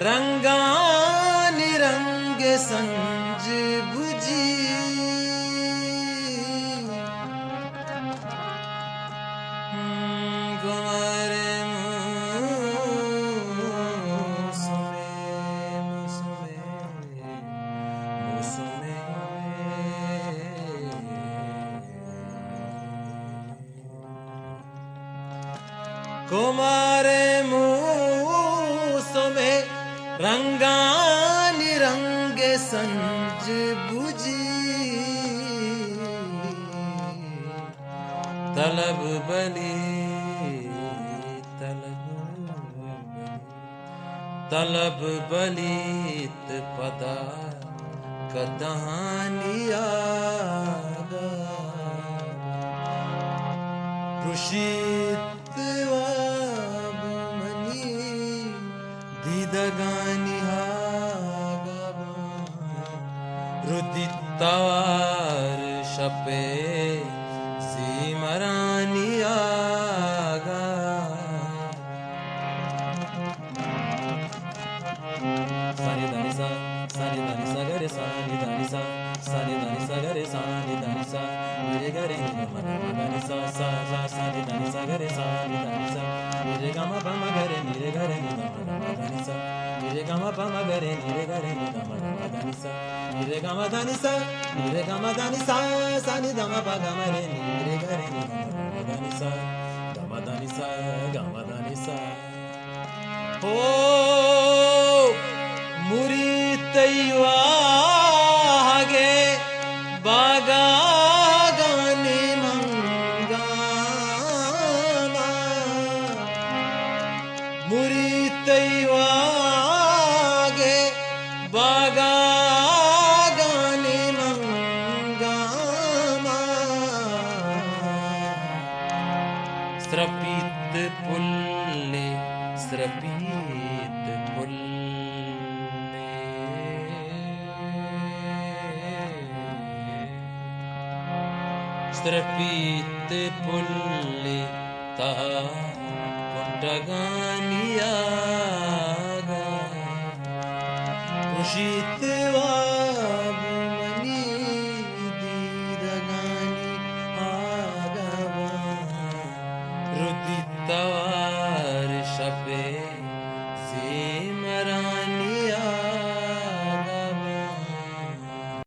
रंगानि रंग संज बुझी गुमारे कुमारे मुसुमे रंगानि रंग संज बुझी तलब बली तलब बलित पदा कदहानिया रुषित वाबमनी दीदगानि रुदितार शपे सीमरानिया सानि दानि सा गरे सानि दानि सा सानि दानि सा गरे सानि दानि सा रे गरे नि म दानि सा सा सा सानि दानि सा गरे सानि दानि सा रे ग म प म गरे नि रे गरे नि म दानि सा रे ग म प म गरे नि रे गरे नि म दानि सा रे ग म दानि सा रे ग म दानि सा सानि द म प ग म रे नि रे गरे नि म दानि सा ग म दानि सा ग म दानि सा ओ मुरी तैवागे बागा गाने मंगामा मुरी तैवागे बागा गाने मंगामा स्रपित पुल्ले स्रपित पुल्ले स्रपित पुल्ले ता पुट्टगानिया रुषित